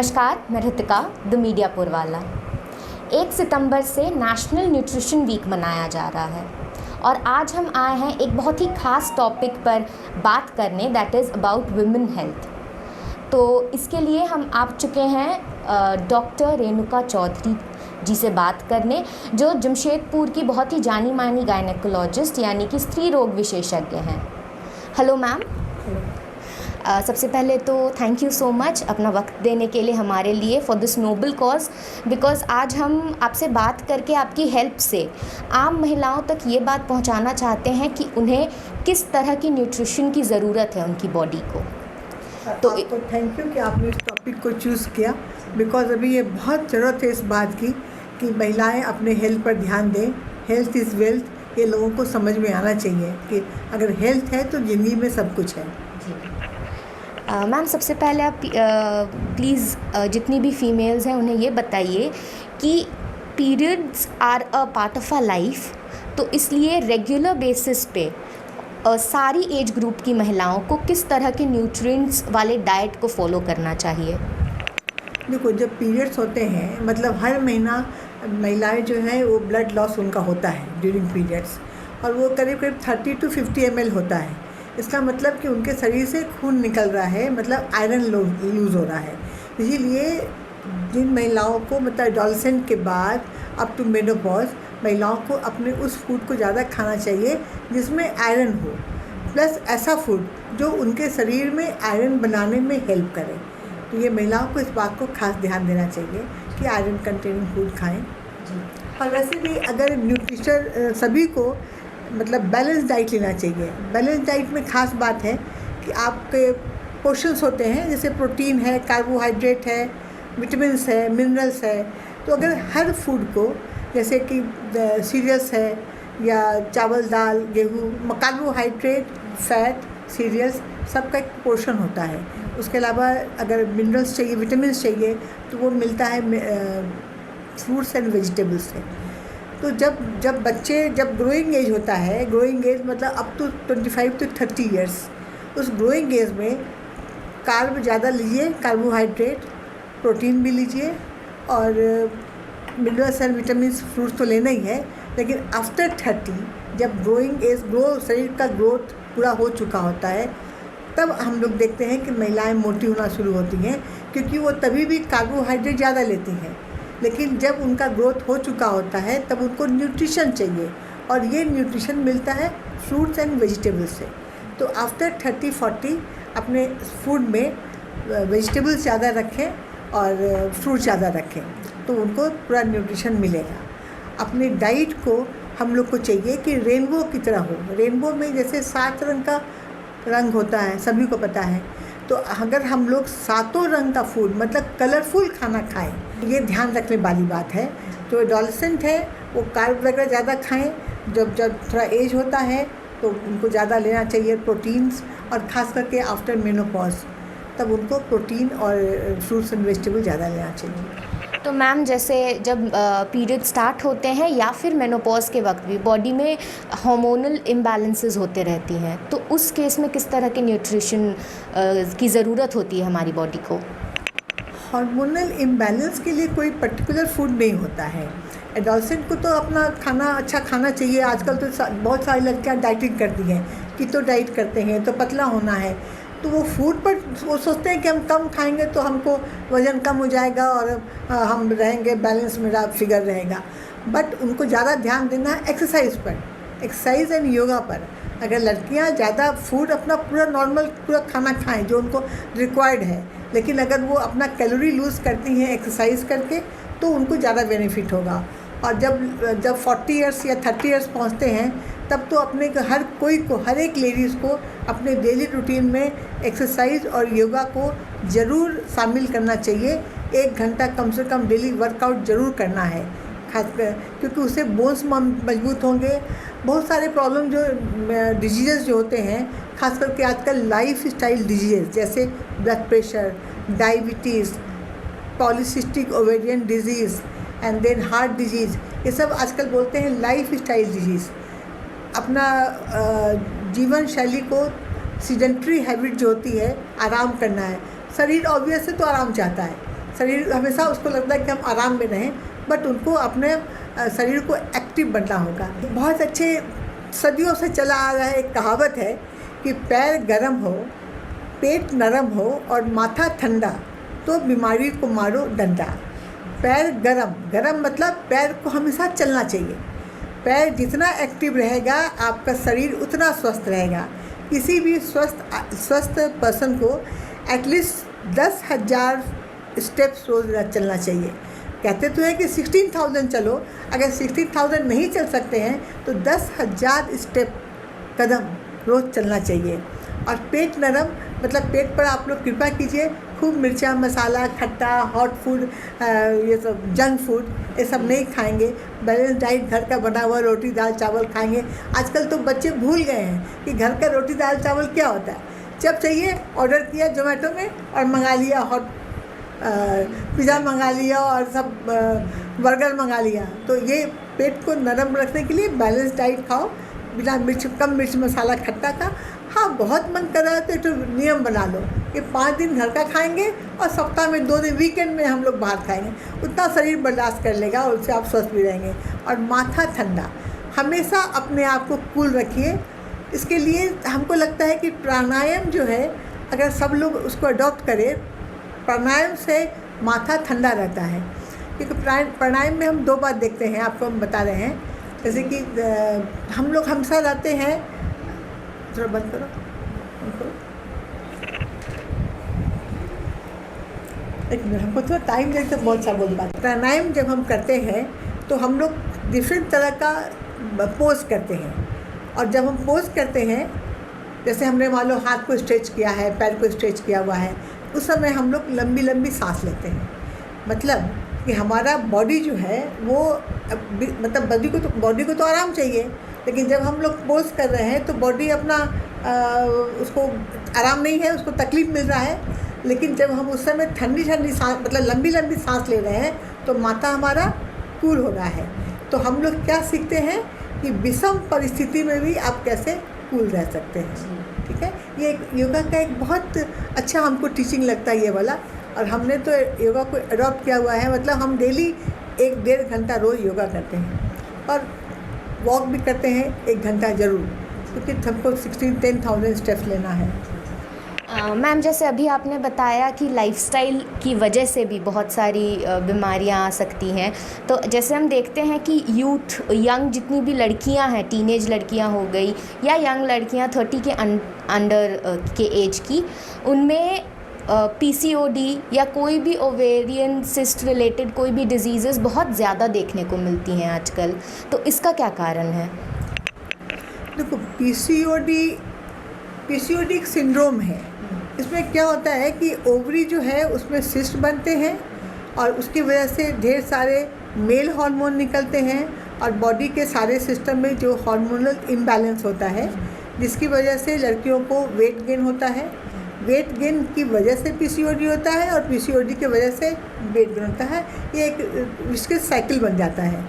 नमस्कार, मैं Ritika the media Purwala. 1 सितंबर से नेशनल न्यूट्रिशन वीक मनाया जा रहा है और आज हम आए हैं एक बहुत ही ख़ास टॉपिक पर बात करने, that is about women health. तो इसके लिए हम आ चुके हैं डॉक्टर रेणुका चौधरी जी से बात करने, जो जमशेदपुर की बहुत ही जानी मानी गायनेकोलॉजिस्ट यानी कि स्त्री रोग विशेषज्ञ हैं। Hello ma'am. सबसे पहले तो थैंक यू सो मच अपना वक्त देने के लिए हमारे लिए for this noble cause, because आज हम आपसे बात करके आपकी हेल्प से आम महिलाओं तक ये बात पहुंचाना चाहते हैं कि उन्हें किस तरह की न्यूट्रिशन की ज़रूरत है उनकी बॉडी को। तो आपको थैंक यू कि आपने इस टॉपिक को चूज़ किया, बिकॉज अभी ये बहुत ज़रूरत है इस बात की कि महिलाएं अपने हेल्थ पर ध्यान दें। हेल्थ इज़ वेल्थ, ये लोगों को समझ में आना चाहिए कि अगर हेल्थ है तो ज़िंदगी में सब कुछ है। मैम, सबसे पहले आप प्लीज़ जितनी भी फीमेल्स हैं उन्हें ये बताइए कि periods are a part of our life, तो इसलिए रेगुलर बेसिस पे सारी एज ग्रुप की महिलाओं को किस तरह के न्यूट्रिएंट्स वाले डाइट को फॉलो करना चाहिए। देखो, जब पीरियड्स होते हैं मतलब हर महीना महिलाएं जो है वो ब्लड लॉस उनका होता है ड्यूरिंग पीरियड्स, और वो करीब करीब 30 to 50 ml होता है। इसका मतलब कि उनके शरीर से खून निकल रहा है, मतलब आयरन लूज़ हो रहा है। इसीलिए जिन महिलाओं को मतलब एडोलसेंट के बाद अप टू मेनोपॉज महिलाओं को अपने उस फूड को ज़्यादा खाना चाहिए जिसमें आयरन हो, प्लस ऐसा फूड जो उनके शरीर में आयरन बनाने में हेल्प करे। तो ये महिलाओं को इस बात को खास ध्यान देना चाहिए कि आयरन कंटेनिंग फूड खाएं। और वैसे भी अगर न्यूट्रिशन सभी को मतलब बैलेंस डाइट लेना चाहिए। बैलेंस डाइट में खास बात है कि आपके पोर्शंस होते हैं, जैसे प्रोटीन है, कार्बोहाइड्रेट है, विटामिन्स है, मिनरल्स है। तो अगर हर फूड को जैसे कि सीरियल्स है या चावल, दाल, गेहूँ, कार्बोहाइड्रेट, फैट, सीरियल्स सबका एक पोर्शन होता है। उसके अलावा अगर मिनरल्स चाहिए, विटामिन्स चाहिए तो वो मिलता है फ्रूट्स एंड वेजिटेबल्स से। तो जब बच्चे ग्रोइंग एज होता है, ग्रोइंग एज मतलब अप टू 25 to 30 ईयर्स, उस ग्रोइंग एज में कार्ब ज़्यादा लीजिए, कार्बोहाइड्रेट, प्रोटीन भी लीजिए और मिनरल्स एंड विटामिन्स, फ्रूट्स तो लेना ही है। लेकिन आफ्टर 30 जब ग्रोइंग एज शरीर का ग्रोथ पूरा हो चुका होता है, तब हम लोग देखते हैं कि महिलाएं मोटी होना शुरू होती हैं, क्योंकि वो तभी भी कार्बोहाइड्रेट ज़्यादा लेती हैं। लेकिन जब उनका ग्रोथ हो चुका होता है तब उनको न्यूट्रिशन चाहिए, और ये न्यूट्रिशन मिलता है फ्रूट्स एंड वेजिटेबल्स से। तो आफ्टर 30-40 अपने फूड में वेजिटेबल्स ज़्यादा रखें और फ्रूट ज़्यादा रखें, तो उनको पूरा न्यूट्रिशन मिलेगा। अपने डाइट को हम लोग को चाहिए कि रेनबो की तरह हो। रेनबो में जैसे 7 रंग का रंग होता है, सभी को पता है। तो अगर हम लोग 7 रंग का फूड मतलब कलरफुल खाना खाएं, ये ध्यान रखने वाली बात है। जो एडोलसेंट है वो कार्ब वगैरह ज़्यादा खाएं। जब थोड़ा एज होता है तो उनको ज़्यादा लेना चाहिए प्रोटीन्स, और ख़ास करके आफ्टर मेनोपॉज तब उनको प्रोटीन और फ्रूट्स एंड वेजिटेबल ज़्यादा लेना चाहिए। तो मैम, जैसे जब पीरियड स्टार्ट होते हैं या फिर मेनोपॉज के वक्त भी बॉडी में हार्मोनल इम्बैलेंसेस होते रहती हैं, तो उस केस में किस तरह के न्यूट्रिशन की ज़रूरत होती है हमारी बॉडी को। हार्मोनल इम्बैलेंस के लिए कोई पर्टिकुलर फूड नहीं होता है। एडोलसेंट को तो अपना खाना अच्छा खाना चाहिए। आजकल तो बहुत सारी लड़कियाँ डाइटिंग करती हैं, कीटो डाइट करते हैं, तो पतला होना है, तो वो फूड पर वो सोचते हैं कि हम कम खाएंगे तो हमको वज़न कम हो जाएगा और हम रहेंगे, बैलेंस मेरा फिगर रहेगा। बट उनको ज़्यादा ध्यान देना है एक्सरसाइज पर, एक्सरसाइज एंड योगा पर। अगर लड़कियां ज़्यादा फूड अपना पूरा नॉर्मल पूरा खाना खाएं जो उनको रिक्वायर्ड है, लेकिन अगर वो अपना कैलोरी लूज़ करती हैं एक्सरसाइज करके, तो उनको ज़्यादा बेनिफिट होगा। और जब 40 ईयर्स या 30 ईयर्स पहुँचते हैं, तब तो अपने हर एक लेडीज़ को अपने डेली रूटीन में एक्सरसाइज और योगा को ज़रूर शामिल करना चाहिए। 1 घंटा कम से कम डेली वर्कआउट ज़रूर करना है, खासकर क्योंकि उससे बोन्स मजबूत होंगे। बहुत सारे प्रॉब्लम जो डिजीज़ जो होते हैं, खास करके आजकल लाइफ स्टाइल डिजीज़ जैसे blood pressure, diabetes, polycystic ovarian disease and then heart disease, ये सब आजकल बोलते हैं लाइफ स्टाइल डिजीज़। अपना जीवन शैली को, सीडेंट्री हैबिट जो होती है, आराम करना है। शरीर ऑब्वियस है तो आराम चाहता है, शरीर हमेशा उसको लगता है कि हम आराम में रहें, बट उनको अपने शरीर को एक्टिव बनना होगा। बहुत अच्छे सदियों से चला आ रहा है, एक कहावत है कि पैर गरम हो, पेट नरम हो और माथा ठंडा तो बीमारी को मारो डंडा। पैर गरम मतलब पैर को हमेशा चलना चाहिए। पैर जितना एक्टिव रहेगा आपका शरीर उतना स्वस्थ रहेगा। किसी भी स्वस्थ पर्सन को एटलीस्ट 10,000 स्टेप्स रोज़ चलना चाहिए। कहते तो है कि 16,000 चलो, अगर 16,000 नहीं चल सकते हैं तो 10,000 स्टेप कदम रोज़ चलना चाहिए। और पेट नरम मतलब पेट पर आप लोग कृपा कीजिए, खूब मिर्चा मसाला खट्टा हॉट फूड ये सब जंक फूड ये सब नहीं खाएंगे। बैलेंस डाइट घर का बना हुआ रोटी दाल चावल खाएंगे। आजकल तो बच्चे भूल गए हैं कि घर का रोटी दाल चावल क्या होता है। जब चाहिए ऑर्डर किया जोमेटो में और मंगा लिया, हॉट पिज़्ज़ा मंगा लिया और सब बर्गर मंगा लिया। तो ये पेट को नरम रखने के लिए बैलेंस डाइट खाओ, बिना मिर्च कम मिर्च मसाला खट्टा का। हाँ, बहुत मन कर रहा है तो नियम बना लो कि 5 दिन घर का खाएंगे और सप्ताह में 2 दिन वीकेंड में हम लोग बाहर खाएंगे। उतना शरीर बर्दाश्त कर लेगा और उससे आप स्वस्थ भी रहेंगे। और माथा ठंडा, हमेशा अपने आप को कूल रखिए। इसके लिए हमको लगता है कि प्राणायाम जो है, अगर सब लोग उसको अडॉप्ट करें, प्राणायाम से माथा ठंडा रहता है। क्योंकि प्राणायाम में हम 2 बात देखते हैं, आपको हम बता रहे हैं। जैसे कि हम लोग हमेशा रहते हैं, थोड़ा बंद करो, एक मिनट, हमको थोड़ा टाइम देते बहुत अच्छा बोल पाते। प्राणायाम जब हम करते हैं तो हम लोग डिफरेंट तरह का पोज करते हैं। और जब हम पोज करते हैं, जैसे हमने मान लो हाथ को स्ट्रेच किया है, पैर को स्ट्रेच किया हुआ है, उस समय हम लोग लंबी लंबी सांस लेते हैं। मतलब कि हमारा बॉडी जो है वो मतलब बॉडी को तो आराम चाहिए, लेकिन जब हम लोग पोज कर रहे हैं तो बॉडी अपना उसको आराम नहीं है, उसको तकलीफ़ मिल रहा है। लेकिन जब हम उस समय ठंडी ठंडी सांस मतलब लंबी लंबी सांस ले रहे हैं तो माथा हमारा कूल हो रहा है। तो हम लोग क्या सीखते हैं कि विषम परिस्थिति में भी आप कैसे कूल रह सकते हैं। ठीक है, ये एक योगा का एक बहुत अच्छा हमको टीचिंग लगता है ये वाला। और हमने तो योगा को अडॉप्ट किया हुआ है। मतलब हम डेली 1-1.5 घंटा रोज़ योगा करते हैं और वॉक भी करते हैं 1 घंटा ज़रूर, क्योंकि हमको 10,000 स्टेप्स लेना है। मैम, जैसे अभी आपने बताया कि लाइफस्टाइल की वजह से भी बहुत सारी बीमारियां आ सकती हैं। तो जैसे हम देखते हैं कि यंग जितनी भी लड़कियां हैं, टीनेज लड़कियां हो गई या यंग लड़कियां 30 के अंडर के एज की, उनमें PCOD या कोई भी ओवेरियन सिस्ट रिलेटेड कोई भी डिजीज़ेस बहुत ज़्यादा देखने को मिलती हैं आजकल। तो इसका क्या कारण है? देखो, PCOD एक सिंड्रोम है। इसमें क्या होता है कि ओवरी जो है उसमें सिस्ट बनते हैं और उसकी वजह से ढेर सारे मेल हार्मोन निकलते हैं और बॉडी के सारे सिस्टम में जो हार्मोनल इम्बैलेंस होता है, जिसकी वजह से लड़कियों को वेट गेन होता है। वेट गेन की वजह से PCOD होता है और PCOD की वजह से वेट गेन होता है। ये एक इसके साइकिल बन जाता है।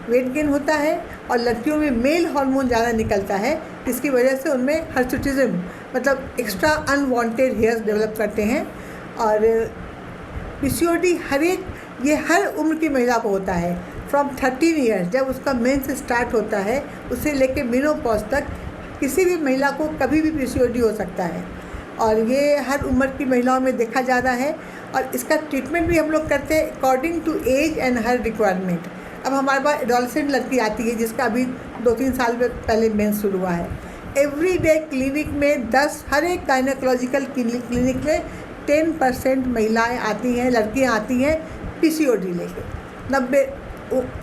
वेट गेन होता है और लड़कियों में मेल हार्मोन ज़्यादा निकलता है, जिसकी वजह से उनमें हर्सुटिज्म मतलब एक्स्ट्रा अनवांटेड हेयर्स डेवलप करते हैं। और PCOD हर उम्र की महिला को होता है। फ्रॉम 13 ईयर्स जब उसका मेंस स्टार्ट होता है, उससे लेके मेनोपॉज तक किसी भी महिला को कभी भी PCOD हो सकता है। और ये हर उम्र की महिलाओं में देखा जा रहा है। और इसका ट्रीटमेंट भी हम लोग करते हैं according to age and her requirement. अब हमारे पास एडोलसेंट लड़की आती है जिसका अभी 2-3 साल पहले मेंस शुरू हुआ है। एवरीडे क्लिनिक में हर एक गायनेकोलॉजिकल क्लिनिक में 10% महिलाएं आती हैं, लड़कियां आती हैं PCOD लेके।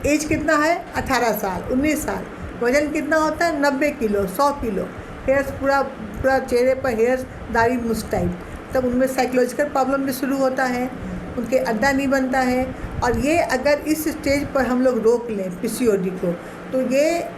एज कितना है? 18 साल 19 साल। वज़न कितना होता है? 90 किलो 100 किलो। हेयर्स पूरा चेहरे पर हेयर्स, दाढ़ी मुछ टाइप। तब उनमें साइकोलॉजिकल प्रॉब्लम भी शुरू होता है, उनके अड्डा नहीं बनता है। और ये अगर इस स्टेज पर हम लोग रोक लें PCOD को, तो ये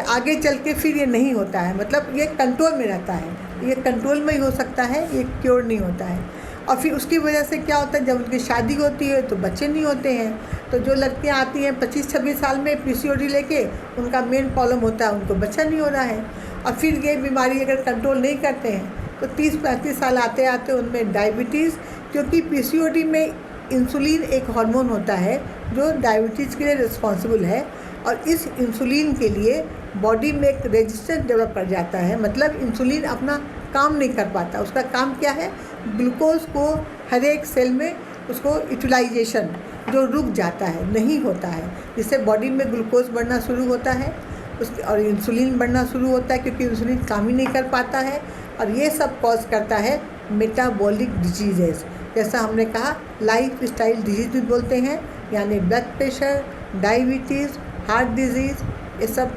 आगे चल के फिर ये नहीं होता है। मतलब ये कंट्रोल में रहता है, ये कंट्रोल में ही हो सकता है, ये क्योर नहीं होता है। और फिर उसकी वजह से क्या होता है, जब उनकी शादी होती है तो बच्चे नहीं होते हैं। तो जो लड़कियां आती हैं 25-26 साल में PCOD लेके, उनका मेन प्रॉब्लम होता है उनको बच्चा नहीं हो रहा है। और फिर ये बीमारी अगर कंट्रोल नहीं करते हैं तो 30-35 साल आते आते उनमें डायबिटीज़, क्योंकि PCOD में इंसुलिन एक हार्मोन होता है जो डायबिटीज़ के लिए रिस्पॉन्सिबल है, और इस इंसुलिन के लिए बॉडी में एक रेजिस्टेंस डेवलप कर जाता है। मतलब इंसुलिन अपना काम नहीं कर पाता। उसका काम क्या है, ग्लूकोज को हर एक सेल में उसको यूटिलाइजेशन जो रुक जाता है, नहीं होता है, जिससे बॉडी में ग्लूकोज बढ़ना शुरू होता है उसके, और इंसुलिन बढ़ना शुरू होता है क्योंकि इंसुलिन काम ही नहीं कर पाता है। और ये सब कॉज करता है मेटाबॉलिक डिजीज़ेस, जैसा हमने कहा लाइफ स्टाइल डिजीज़ भी बोलते हैं, यानी blood pressure, diabetes, heart disease, ये सब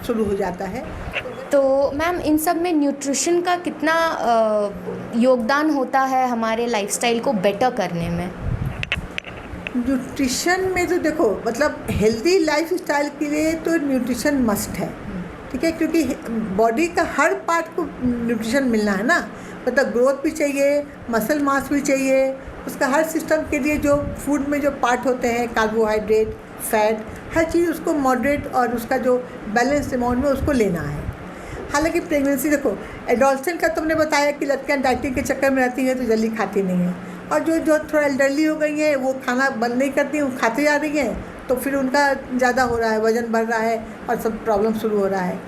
शुरू हो जाता है। तो मैम इन सब में न्यूट्रिशन का कितना योगदान होता है हमारे लाइफस्टाइल को बेटर करने में? न्यूट्रिशन में तो देखो, मतलब हेल्दी लाइफ स्टाइल के लिए तो न्यूट्रिशन मस्ट है, ठीक है, क्योंकि बॉडी का हर पार्ट को न्यूट्रिशन मिलना है ना। मतलब ग्रोथ भी चाहिए, मसल मास भी चाहिए, उसका हर सिस्टम के लिए जो फूड में जो पार्ट होते हैं, कार्बोहाइड्रेट, फैट, हर चीज़ उसको मॉडरेट और उसका जो बैलेंस अमाउंट में उसको लेना है। हालांकि प्रेगनेंसी देखो, एडोलसेंट का तुमने बताया कि लड़कियाँ डाइटिंग के चक्कर में रहती हैं तो जल्दी खाती नहीं हैं, और जो थोड़ा एल्डरली हो गई हैं वो खाना बंद नहीं करती, वो खाते जा रही हैं, तो फिर उनका ज़्यादा हो रहा है, वज़न बढ़ रहा है और सब प्रॉब्लम शुरू हो रहा है।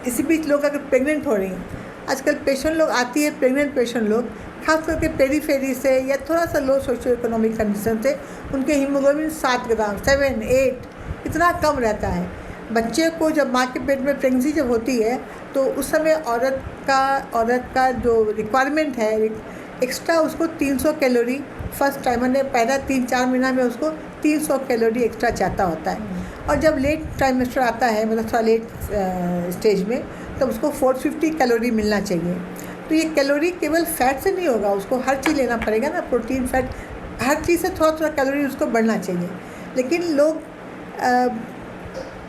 इसी बीच लोग अगर प्रेग्नेंट हो रही हैं, आजकल पेशेंट लोग आती है, प्रेग्नेंट पेशेंट लोग खास करके पेरीफेरी से या थोड़ा सा लो सोशियो इकोनॉमिक कंडीशन से, उनके हीमोग्लोबिन 7 ग्राम 7, 8 इतना कम रहता है। बच्चे को जब माँ के पेट में प्रेगनेंसी जब होती है तो उस समय औरत का जो रिक्वायरमेंट है एक्स्ट्रा, उसको 300 कैलोरी फर्स्ट टाइमर ने पहला 3-4 महीना में उसको 300 कैलोरी एक्स्ट्रा चाहता होता है। और जब लेट ट्राइमेस्टर आता है, मतलब थोड़ा लेट स्टेज में, तब उसको 450 कैलोरी मिलना चाहिए। तो ये कैलोरी केवल फैट से नहीं होगा, उसको हर चीज़ लेना पड़ेगा ना, प्रोटीन, फैट, हर चीज़ से थोड़ा थोड़ा कैलोरी उसको बढ़ना चाहिए। लेकिन लोग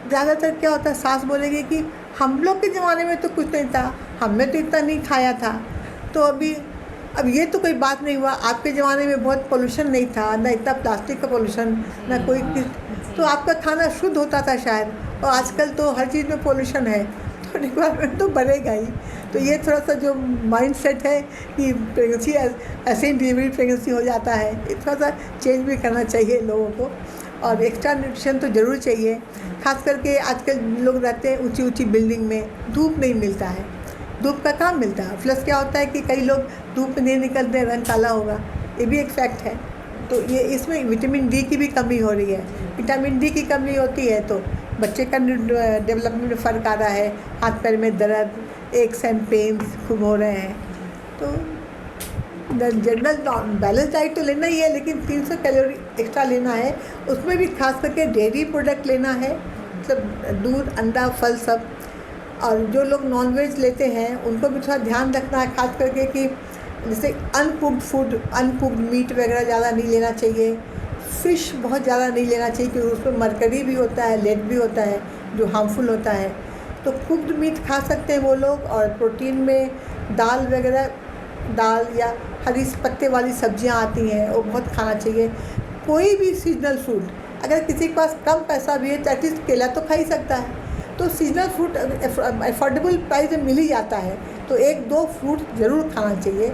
ज़्यादातर क्या होता है, सास बोलेंगे कि हम लोग के ज़माने में तो कुछ नहीं था, हमने तो इतना नहीं खाया था, तो अब ये तो कोई बात नहीं हुआ, आपके ज़माने में बहुत पोल्यूशन नहीं था, ना इतना प्लास्टिक का पोल्यूशन, ना कोई, तो आपका खाना शुद्ध होता था शायद, और आजकल तो हर चीज़ में पोल्यूशन है, तो रिक्वायरमेंट तो बढ़ेगा ही। तो ये थोड़ा सा जो माइंड सेट है कि प्रेगनेंसी ऐसे ही डिलीवरी प्रेगनेंसी हो जाता है, ये थोड़ा सा चेंज भी करना चाहिए लोगों को। और एक्स्ट्रा न्यूट्रिशन तो ज़रूर चाहिए, खास करके आजकल लोग रहते हैं ऊंची ऊंची बिल्डिंग में, धूप नहीं मिलता है, धूप का काम मिलता है। प्लस क्या होता है कि कई लोग धूप में नहीं निकलते, रंग काला होगा, ये भी एक फैक्ट है। तो ये इसमें विटामिन डी की भी कमी हो रही है। विटामिन डी की कमी होती है तो बच्चे का डेवलपमेंट में फ़र्क आ रहा है, हाथ पैर में दर्द, एक्स एंड पेन्स खूब हो रहे हैं। तो जनरल बैलेंस डाइट तो लेना ही है, लेकिन 300 कैलोरी एक्स्ट्रा लेना है, उसमें भी खास करके डेयरी प्रोडक्ट लेना है, मतलब दूध, अंडा, फल सब। और जो लोग नॉनवेज लेते हैं उनको भी थोड़ा ध्यान रखना है, खास करके कि जैसे अनकुक्ड फूड, अनकुक्ड मीट वगैरह ज़्यादा नहीं लेना चाहिए, फ़िश बहुत ज़्यादा नहीं लेना चाहिए क्योंकि उसमें मरकरी भी होता है, लेड भी होता है जो हार्मफुल होता है। तो कुक्ड मीट खा सकते हैं वो लोग। और प्रोटीन में दाल वगैरह, दाल या हरी पत्ते वाली सब्जियां आती हैं वो बहुत खाना चाहिए। कोई भी सीजनल फ्रूट, अगर किसी के पास कम पैसा भी है तो एटलीस्ट केला तो खा ही सकता है, तो सीजनल फ्रूट अफोर्डेबल प्राइस में मिल ही जाता है, तो 1-2 फ्रूट ज़रूर खाना चाहिए,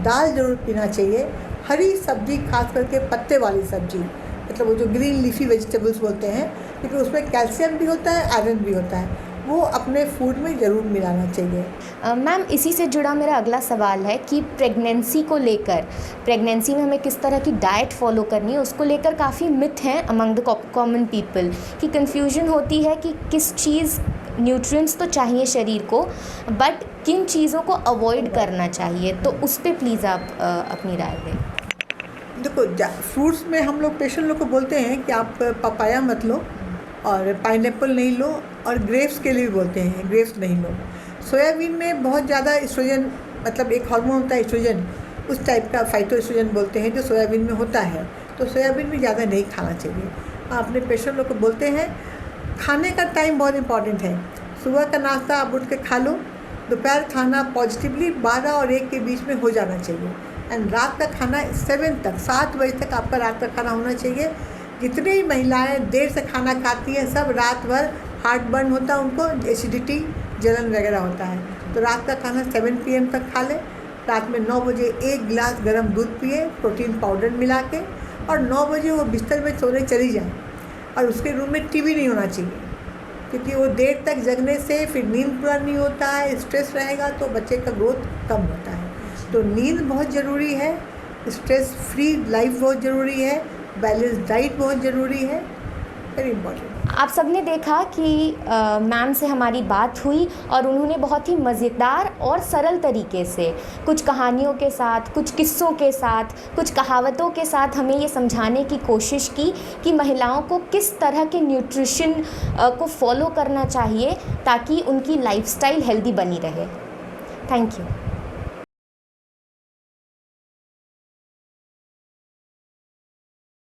दाल ज़रूर पीना चाहिए, हरी सब्जी खास करके पत्ते वाली सब्जी, मतलब वो जो ग्रीन लीफी वेजिटेबल्स बोलते हैं, क्योंकि उसमें कैल्शियम भी होता है, आयरन भी होता है, वो अपने फूड में ज़रूर मिलाना चाहिए। मैम इसी से जुड़ा मेरा अगला सवाल है कि प्रेगनेंसी को लेकर, प्रेगनेंसी में हमें किस तरह की डाइट फॉलो करनी है, उसको लेकर काफ़ी मिथ हैं अमंग द कॉमन पीपल, कि कन्फ्यूजन होती है कि किस चीज़, न्यूट्रिएंट्स तो चाहिए शरीर को, बट किन चीज़ों को अवॉइड करना चाहिए, तो उस पर प्लीज़ आप अपनी राय दें। देखो, फ्रूट्स में हम लोग पेशेंट लोग को बोलते हैं कि आप पपाया मत लो, और पाइनएप्पल नहीं लो, और ग्रेप्स के लिए भी बोलते हैं ग्रेप्स नहीं लो। सोयाबीन में बहुत ज़्यादा एस्ट्रोजन, मतलब एक हार्मोन होता है एस्ट्रोजन, उस टाइप का फाइटो एस्ट्रोजन बोलते हैं जो सोयाबीन में होता है, तो सोयाबीन भी ज़्यादा नहीं खाना चाहिए। अपने पेशेंट लोग को बोलते हैं खाने का टाइम बहुत इंपॉर्टेंट है। सुबह का नाश्ता आप उठ के खा लो, दोपहर खाना पॉजिटिवली 12 और 1 के बीच में हो जाना चाहिए, एंड रात का खाना 7 बजे तक आपका रात का खाना होना चाहिए। जितनी भी महिलाएं देर से खाना खाती हैं सब रात भर हार्ट बर्न होता है, उनको एसिडिटी, जलन वगैरह होता है, तो रात का खाना 7 PM तक खा लें। रात में 9 बजे 1 गिलास गर्म दूध पिए प्रोटीन पाउडर मिला के, और 9 बजे वो बिस्तर में सोने चली जाए। और उसके रूम में टीवी नहीं होना चाहिए, क्योंकि वो देर तक जगने से फिर नींद पूरा नहीं होता है, स्ट्रेस रहेगा तो बच्चे का ग्रोथ कम होता है। तो नींद बहुत ज़रूरी है, स्ट्रेस फ्री लाइफ बहुत ज़रूरी है, बैलेंस डाइट बहुत ज़रूरी है, वेरी इंपॉर्टेंट। आप सबने देखा कि मैम से हमारी बात हुई और उन्होंने बहुत ही मज़ेदार और सरल तरीके से कुछ कहानियों के साथ, कुछ किस्सों के साथ, कुछ कहावतों के साथ हमें ये समझाने की कोशिश की कि महिलाओं को किस तरह के न्यूट्रिशन को फॉलो करना चाहिए ताकि उनकी लाइफस्टाइल हेल्दी बनी रहे। Thank you.